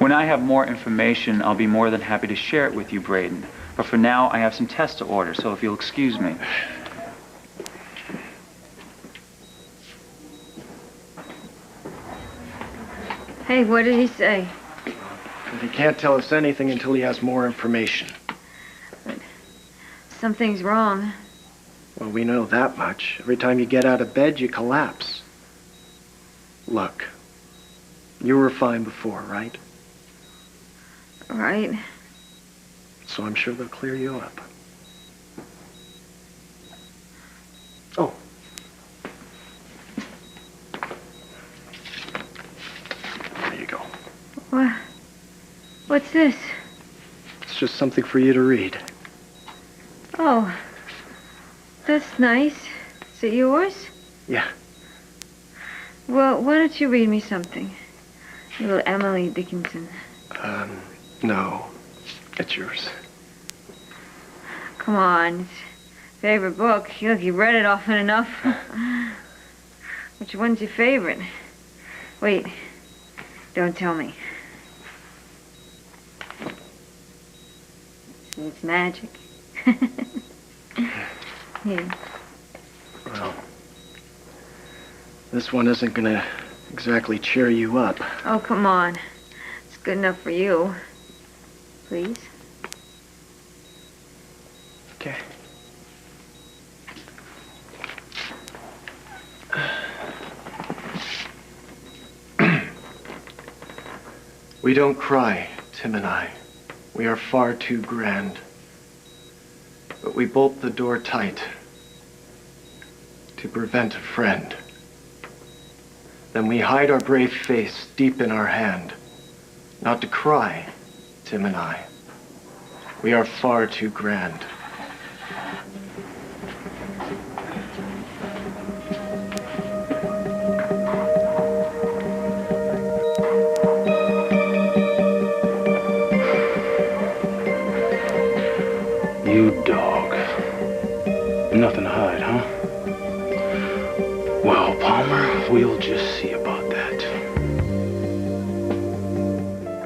When I have more information, I'll be more than happy to share it with you, Braden. But for now, I have some tests to order, so if you'll excuse me. Hey, what did he say? But he can't tell us anything until he has more information. But something's wrong. Well, we know that much. Every time you get out of bed, you collapse. Look, you were fine before, right? Right. So I'm sure they'll clear you up. Oh. There you go. What? What's this? It's just something for you to read. Oh. That's nice. Is it yours? Yeah. Well, why don't you read me something? Little Emily Dickinson. No. It's yours. Come on. It's favorite book. Look, you read it often enough. Which one's your favorite? Wait. Don't tell me. It's magic. Here. Well, this one isn't gonna exactly cheer you up. Oh, come on. It's good enough for you. Please? Okay. We don't cry, Tim and I. We are far too grand. But we bolt the door tight to prevent a friend. Then we hide our brave face deep in our hand. Not to cry, Tim and I. We are far too grand. You dog. Nothing to hide, huh? Well, Palmer, we'll just see about that.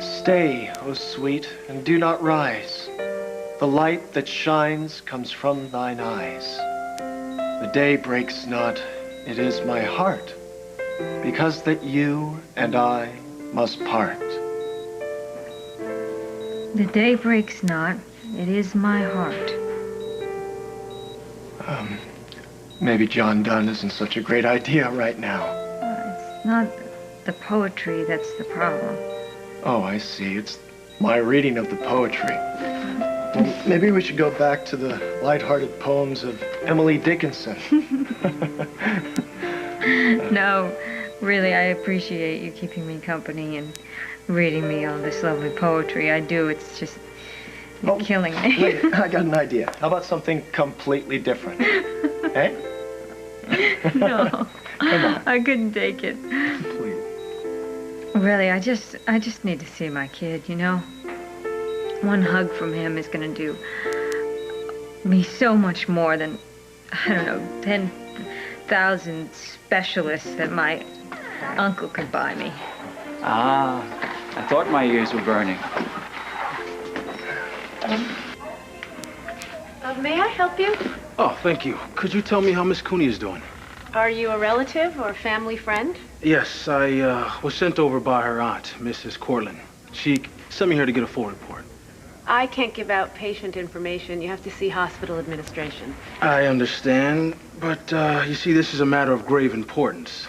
Stay, O sweet, and do not rise. The light that shines comes from thine eyes. The day breaks not, it is my heart, because that you and I must part. The day breaks not, it is my heart. Maybe John Donne isn't such a great idea right now. It's not the poetry that's the problem. Oh, I see. It's my reading of the poetry. Well, maybe we should go back to the lighthearted poems of Emily Dickinson. No, really, I appreciate you keeping me company and reading me all this lovely poetry. I do. It's just killing me. Wait, I got an idea. How about something completely different? Eh? No. Come on. I couldn't take it. Please. Really, I just need to see my kid, you know? One hug from him is gonna do me so much more than, I don't know, 10,000 specialists that my uncle could buy me. Ah, I thought my ears were burning. May I help you? Oh, thank you. Could you tell me how Miss Cooney is doing? Are you a relative or family friend? Yes, I was sent over by her aunt, Mrs. Cortland. She sent me here to get a full report. I can't give out patient information. You have to see hospital administration. I understand, but you see, this is a matter of grave importance.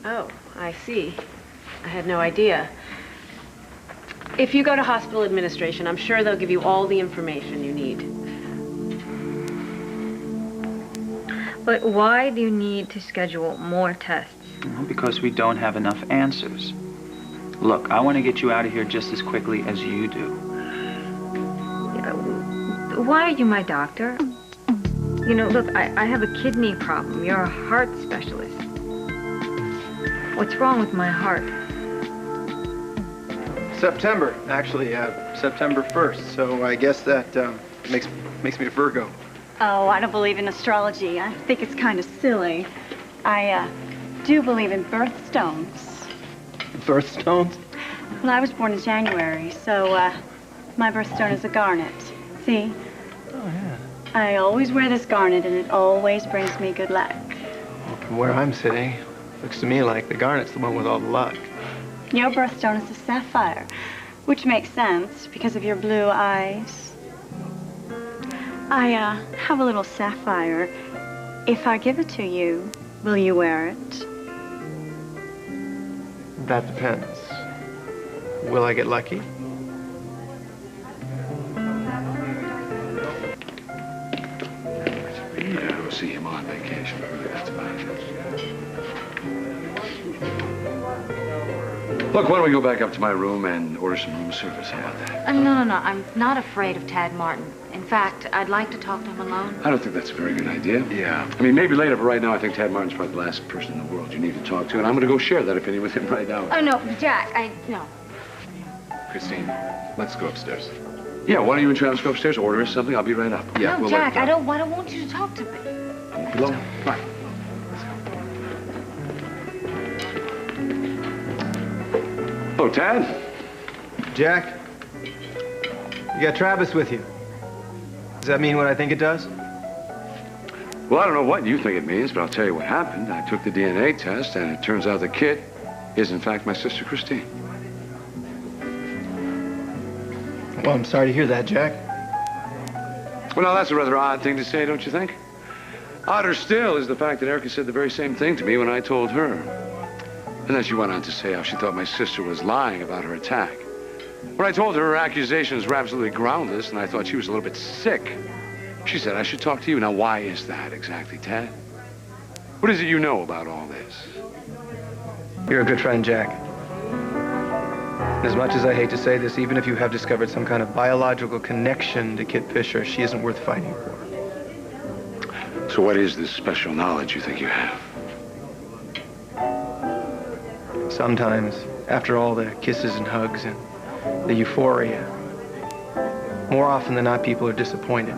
Oh, I see. I had no idea. If you go to hospital administration, I'm sure they'll give you all the information you need. But why do you need to schedule more tests? Well, because we don't have enough answers. Look, I want to get you out of here just as quickly as you do. Why are you my doctor? You know, look, I have a kidney problem. You're a heart specialist. What's wrong with my heart? September, actually, September 1st. So I guess that makes me a Virgo. Oh, I don't believe in astrology. I think it's kind of silly. I do believe in birthstones. Birthstones? Well, I was born in January, so my birthstone is a garnet. See? Oh, yeah. I always wear this garnet, and it always brings me good luck. Well, from where I'm sitting, looks to me like the garnet's the one with all the luck. Your birthstone is a sapphire, which makes sense because of your blue eyes. I have a little sapphire. If I give it to you, will you wear it? That depends. Will I get lucky? Yeah, we'll see him on vacation. That's about it. Look, why don't we go back up to my room and order some room service? How about that? No. I'm not afraid of Tad Martin. In fact, I'd like to talk to him alone. I don't think that's a very good idea. Yeah. I mean, maybe later, but right now, I think Tad Martin's probably the last person in the world you need to talk to, and I'm going to go share that opinion with him right now. Oh, no, Jack, no. Christine, let's go upstairs. Yeah, why don't you and Travis go upstairs, order us something? I'll be right up. Yeah, No, we'll Jack, I don't want you to talk to me. I won't be long. Right. Oh, Tad? Jack, you got Travis with you. Does that mean what I think it does? Well, I don't know what you think it means, but I'll tell you what happened. I took the DNA test, and it turns out the kid is, in fact, my sister Christine. Well, I'm sorry to hear that, Jack. Well, now, that's a rather odd thing to say, don't you think? Odder still is the fact that Erica said the very same thing to me when I told her. And then she went on to say how she thought my sister was lying about her attack. When I told her accusations were absolutely groundless and I thought she was a little bit sick, she said I should talk to you. Now, why is that exactly, Tad? What is it you know about all this? You're a good friend, Jack. As much as I hate to say this, even if you have discovered some kind of biological connection to Kit Fisher, she isn't worth fighting for. So what is this special knowledge you think you have? Sometimes, after all the kisses and hugs and the euphoria, more often than not, people are disappointed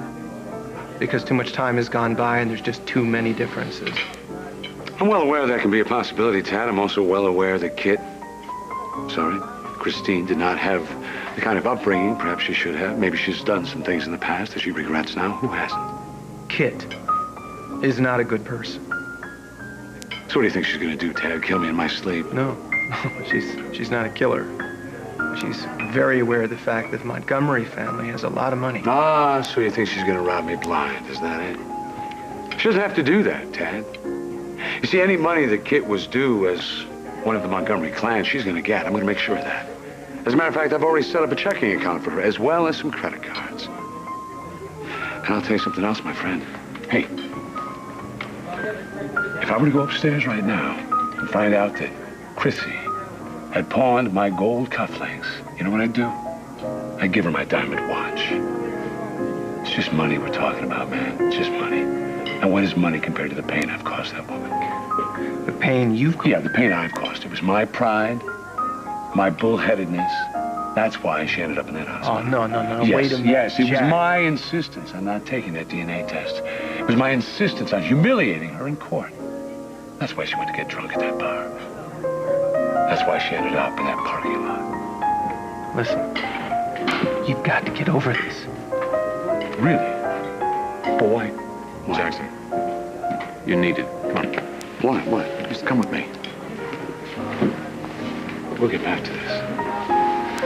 because too much time has gone by and there's just too many differences. I'm well aware that can be a possibility, Tad. I'm also well aware that Christine did not have the kind of upbringing perhaps she should have. Maybe she's done some things in the past that she regrets now. Who hasn't? Kit is not a good person. So what do you think she's going to do, Tad? Kill me in my sleep? No, she's not a killer. She's very aware of the fact that the Montgomery family has a lot of money. Ah, so you think she's going to rob me blind, is that it? She doesn't have to do that, Tad. You see, any money that Kit was due as one of the Montgomery clan, she's going to get. I'm going to make sure of that. As a matter of fact, I've already set up a checking account for her, as well as some credit cards. And I'll tell you something else, my friend. Hey, if I were to go upstairs right now and find out that Chrissy had pawned my gold cufflinks, you know what I'd do? I'd give her my diamond watch. It's just money we're talking about, man. It's just money. And what is money compared to the pain I've caused that woman? The pain you've caused? Yeah, the pain I've caused. It was my pride, my bullheadedness. That's why she ended up in that hospital. Oh, no. Yes, Wait a minute. yes, it was Jack. my insistence on not taking that DNA test. It was my insistence on humiliating her in court. That's why she went to get drunk at that bar. That's why she ended up in that parking lot. Listen, you've got to get over this. Really? But why? Jackson, you're needed. Come on. Why? Just come with me. We'll get back to this.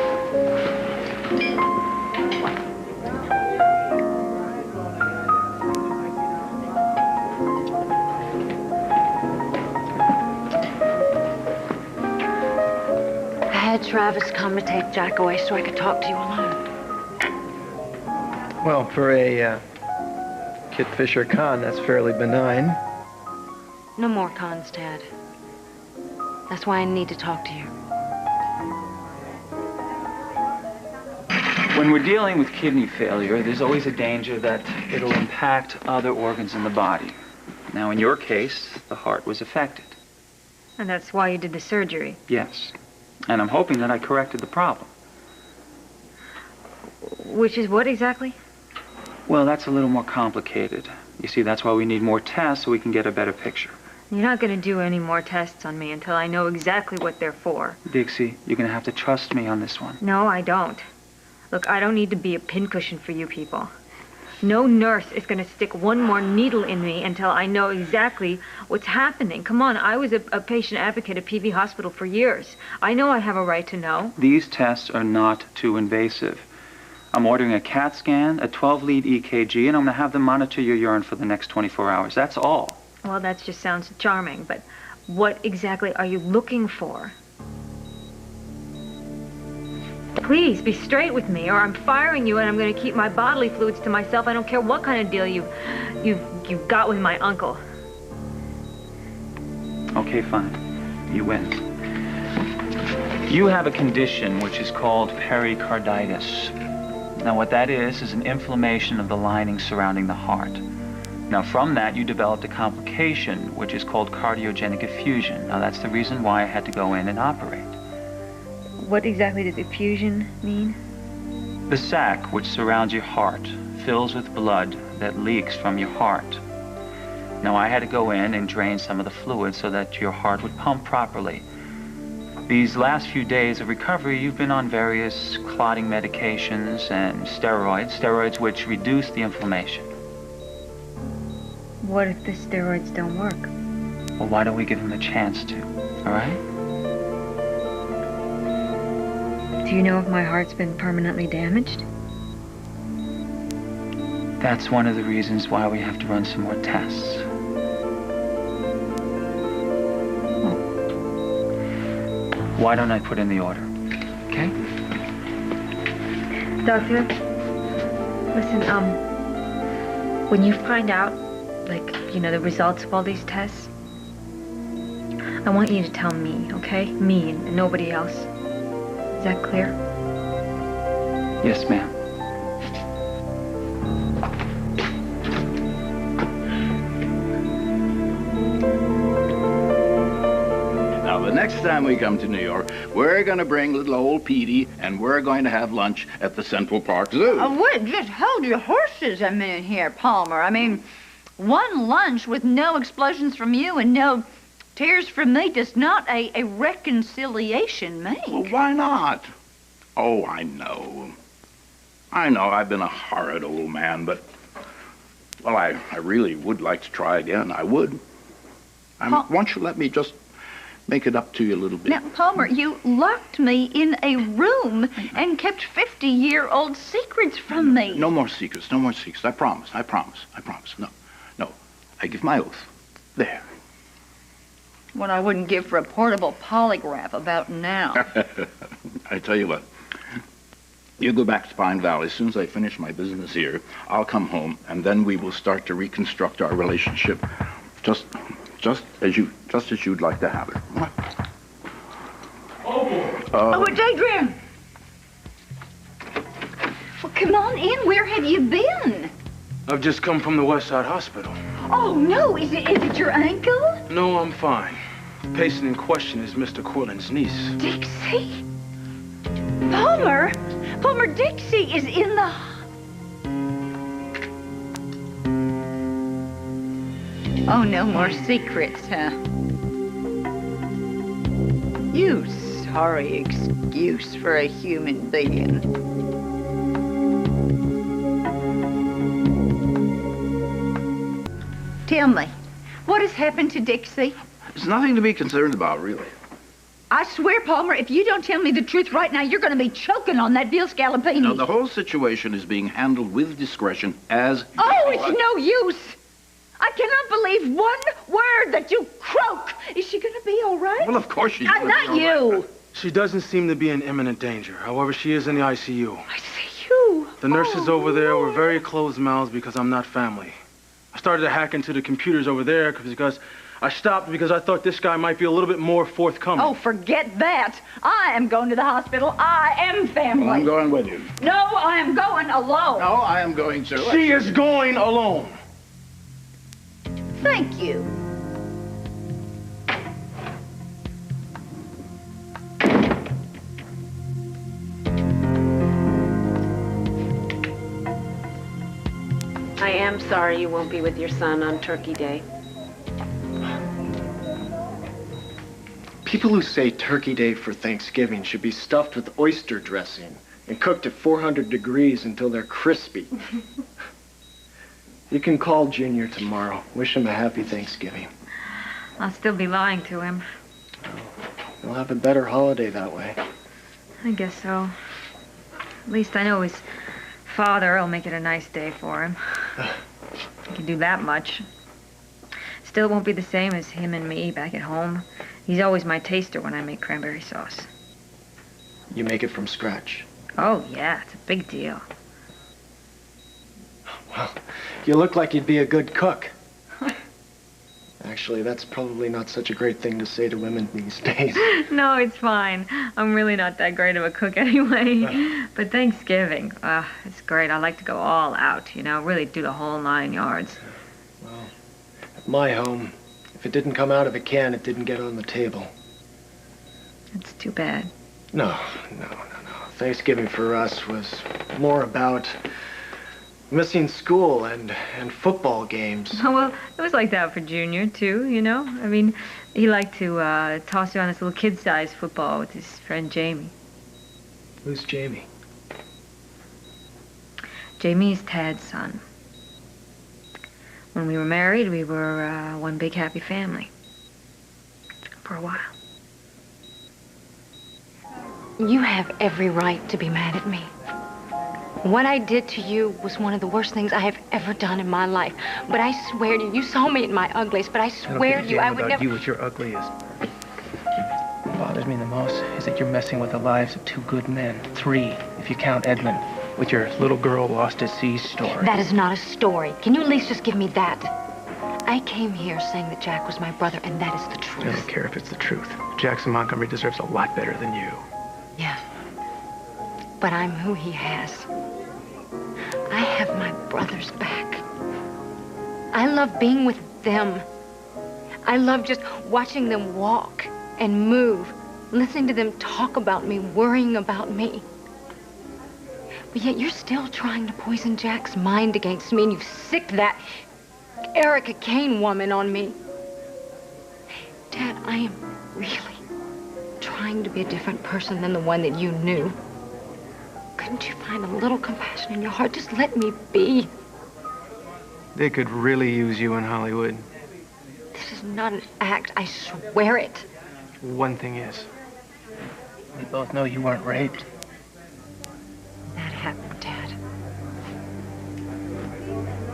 I had Travis come to take Jack away so I could talk to you alone. Well, for a Kit Fisher con, that's fairly benign. No more cons, Tad. That's why I need to talk to you. When we're dealing with kidney failure, there's always a danger that it'll impact other organs in the body. Now, in your case, the heart was affected. And that's why you did the surgery. Yes. And I'm hoping that I corrected the problem. Which is what exactly? Well, that's a little more complicated. You see, that's why we need more tests so we can get a better picture. You're not going to do any more tests on me until I know exactly what they're for. Dixie, you're going to have to trust me on this one. No, I don't. Look, I don't need to be a pincushion for you people. No nurse is going to stick one more needle in me until I know exactly what's happening. Come on, I was a patient advocate at PV Hospital for years. I know I have a right to know. These tests are not too invasive. I'm ordering a CAT scan, a 12-lead EKG, and I'm going to have them monitor your urine for the next 24 hours. That's all. Well, that just sounds charming, but what exactly are you looking for? Please, be straight with me, or I'm firing you and I'm going to keep my bodily fluids to myself. I don't care what kind of deal you've got with my uncle. Okay, fine. You win. You have a condition which is called pericarditis. Now, what that is an inflammation of the lining surrounding the heart. Now, from that, you developed a complication, which is called cardiogenic effusion. Now, that's the reason why I had to go in and operate. What exactly does effusion mean? The sac, which surrounds your heart, fills with blood that leaks from your heart. Now, I had to go in and drain some of the fluid so that your heart would pump properly. These last few days of recovery, you've been on various clotting medications and steroids which reduce the inflammation. What if the steroids don't work? Well, why don't we give them a chance to, all right? Do you know if my heart's been permanently damaged? That's one of the reasons why we have to run some more tests. Oh. Why don't I put in the order, okay? Doctor, listen, when you find out, the results of all these tests, I want you to tell me, okay? Me and nobody else. Is that clear? Yes, ma'am. Now, the next time we come to New York, we're going to bring little old Petey, and we're going to have lunch at the Central Park Zoo. Wait, just hold your horses a minute here, Palmer. I mean, one lunch with no explosions from you and no tears from me does not a reconciliation make. Well, why not? Oh, I know. I've been a horrid old man, but, well, I really would like to try again. I would. Why don't you let me just make it up to you a little bit? Now, Palmer, you locked me in a room and kept 50-year-old secrets from me. No more secrets, no more secrets. I promise. No. I give my oath. There. What I wouldn't give for a portable polygraph about now. I tell you what. You go back to Pine Valley. As soon as I finish my business here, I'll come home, and then we will start to reconstruct our relationship, just as you'd like to have it. Oh, it's Adrian! Well, come on in. Where have you been? I've just come from the West Side Hospital. Oh, no. Is it your ankle? No, I'm fine. The patient in question is Mr. Cortland's niece. Dixie? Palmer, Dixie is in the... Oh, no more secrets, huh? You sorry excuse for a human being. Tell me, what has happened to Dixie? There's nothing to be concerned about, really. I swear, Palmer, if you don't tell me the truth right now, you're going to be choking on that veal scallopini. No, the whole situation is being handled with discretion as... Oh, it's no use. I cannot believe one word that you croak. Is she going to be all right? Well, of course she's going to be not all you. right. She doesn't seem to be in imminent danger. However, she is in the ICU. ICU? The nurses over there were very closed-mouthed because I'm not family. I started to hack into the computers over there because I stopped because I thought this guy might be a little bit more forthcoming. Oh, forget that. I am going to the hospital. I am family. Well, I'm going with you. No, I am going alone. No, I am going to. She is going alone. Thank you. I am sorry you won't be with your son on Turkey Day. People who say Turkey Day for Thanksgiving should be stuffed with oyster dressing and cooked at 400 degrees until they're crispy. You can call Junior tomorrow. Wish him a happy Thanksgiving. I'll still be lying to him. You'll have a better holiday that way. I guess so. At least I know his father will make it a nice day for him. He can do that much. Still won't be the same as him and me back at home. He's always my taster when I make cranberry sauce. You make it from scratch? Oh, yeah, it's a big deal. Well, you look like you'd be a good cook. Actually, that's probably not such a great thing to say to women these days. No, it's fine. I'm really not that great of a cook anyway. But Thanksgiving, it's great. I like to go all out, you know, really do the whole 9 yards. Well, at my home, if it didn't come out of a can, it didn't get on the table. That's too bad. No. Thanksgiving for us was more about missing school and football games. Oh, well, it was like that for Junior, too, you know? I mean, he liked to toss around this little kid-sized football with his friend Jamie. Who's Jamie? Jamie's Tad's son. When we were married, we were one big happy family. For a while. You have every right to be mad at me. What I did to you was one of the worst things I have ever done in my life. But I swear to you, you saw me at my ugliest, but I swear to you, I would never... you at your ugliest. What bothers me the most is that you're messing with the lives of 2 good men. 3, if you count Edmund, with your little girl lost at sea story. That is not a story. Can you at least just give me that? I came here saying that Jack was my brother, and that is the truth. I don't care if it's the truth. Jackson Montgomery deserves a lot better than you. Yeah. But I'm who he has. I have my brothers back. I love being with them. I love just watching them walk and move, listening to them talk about me, worrying about me. But yet you're still trying to poison Jack's mind against me, and you've sicked that Erica Kane woman on me. Dad, I am really trying to be a different person than the one that you knew. Couldn't you find a little compassion in your heart? Just let me be. They could really use you in Hollywood. This is not an act, I swear it. One thing is, we both know you weren't raped. That happened, Dad.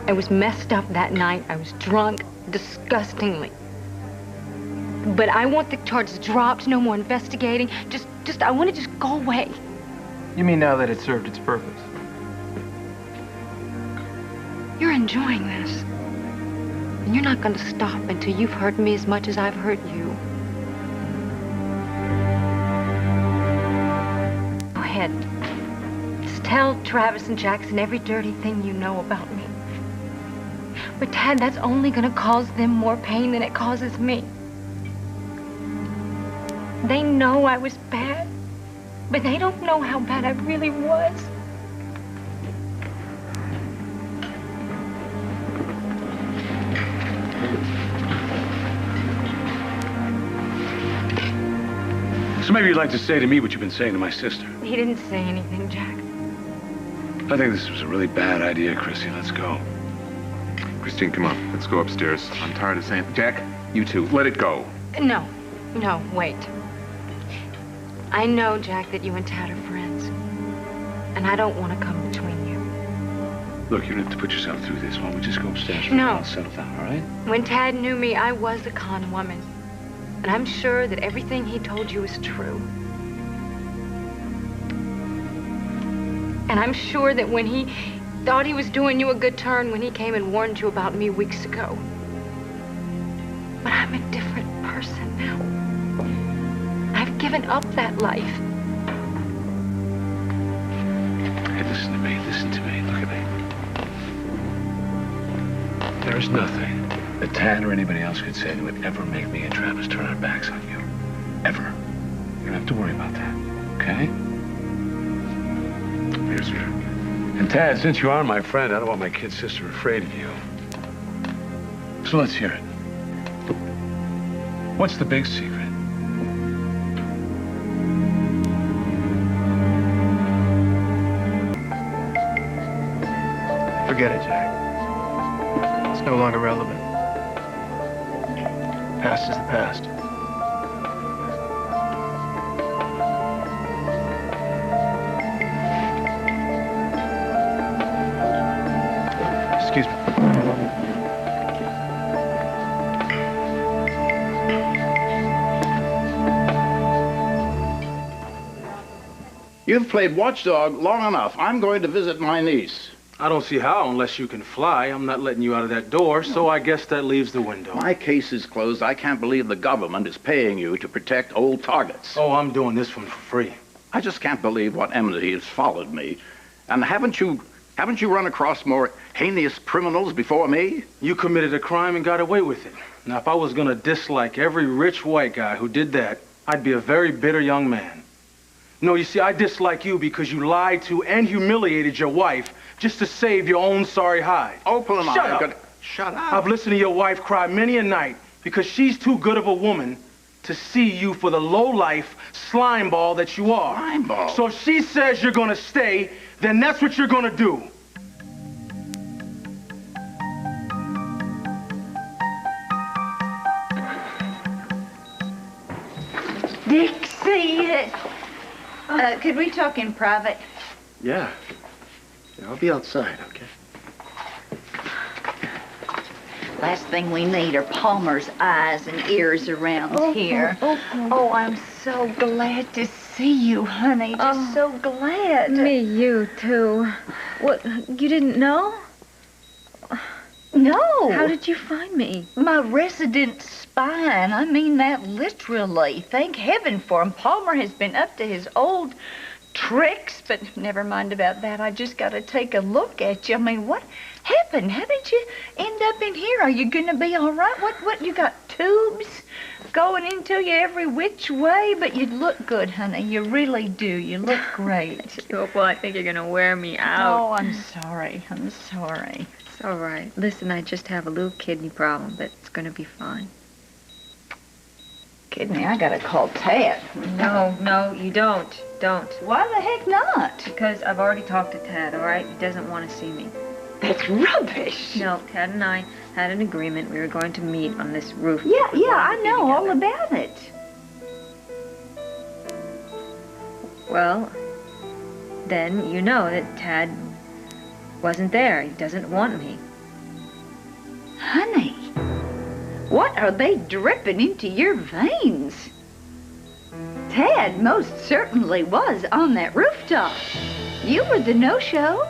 I was messed up that night. I was drunk, disgustingly. But I want the charges dropped, no more investigating. I want to just go away. You mean now that it served its purpose? You're enjoying this. And you're not going to stop until you've hurt me as much as I've hurt you. Go ahead. Just tell Travis and Jackson every dirty thing you know about me. But Dad, that's only going to cause them more pain than it causes me. They know I was bad, but they don't know how bad I really was. So maybe you'd like to say to me what you've been saying to my sister. He didn't say anything, Jack. I think this was a really bad idea, Chrissy. Let's go. Christine, come on. Let's go upstairs. I'm tired of saying... Jack, you two, let it go. No, wait. I know, Jack, that you and Tad are friends. And I don't want to come between you. Look, you don't have to put yourself through this. Why don't we just go upstairs for a No. while and settle down, all right? When Tad knew me, I was a con woman. And I'm sure that everything he told you is true. And I'm sure that when he thought he was doing you a good turn when he came and warned you about me weeks ago. But I'm a different person now. I've given up that life. Hey, listen to me. Look at me. There's nothing that Tad or anybody else could say that would ever make me and Travis turn our backs on you. Ever. You don't have to worry about that, okay? Here's your... And Tad, since you are my friend, I don't want my kid sister afraid of you. So let's hear it. What's the big secret? Forget it, Jack. It's no longer relevant. Past is the past. Excuse me. You've played watchdog long enough. I'm going to visit my niece. I don't see how unless you can fly. I'm not letting you out of that door, so I guess that leaves the window. My case is closed. I can't believe the government is paying you to protect old targets. Oh, I'm doing this one for free. I just can't believe what enmity has followed me. And haven't you run across more heinous criminals before me? You committed a crime and got away with it. Now, if I was gonna dislike every rich white guy who did that, I'd be a very bitter young man. No, you see, I dislike you because you lied to and humiliated your wife just to save your own sorry hide. Opal and Shut up. Shut up. I've listened to your wife cry many a night because she's too good of a woman to see you for the low-life slime ball that you are. Slime ball? So if she says you're gonna stay, then that's what you're gonna do. Dixie, could we talk in private? Yeah. I'll be outside, okay? Last thing we need are Palmer's eyes and ears around here. Oh, I'm so glad to see you, honey. Just so glad. Me, you, too. What, you didn't know? No. How did you find me? My resident spine. I mean that literally. Thank heaven for him. Palmer has been up to his old tricks, but never mind about that. I just got to take a look at you. I mean, what happened? How did you end up in here? Are you going to be all right? What, you got tubes going into you every which way? But you look good, honey. You really do. You look great. Well, I think you're going to wear me out. Oh, I'm sorry. I'm sorry. It's all right. Listen, I just have a little kidney problem, but it's going to be fine. Kidney? I got to call Tad. No, you don't. Don't. Why the heck not? Because I've already talked to Tad, all right? He doesn't want to see me. That's rubbish. No, Tad and I had an agreement. We were going to meet on this roof. Yeah, I know all about it. Well, then you know that Tad wasn't there. He doesn't want me. Honey, what are they dripping into your veins? Tad most certainly was on that rooftop. You were the no-show.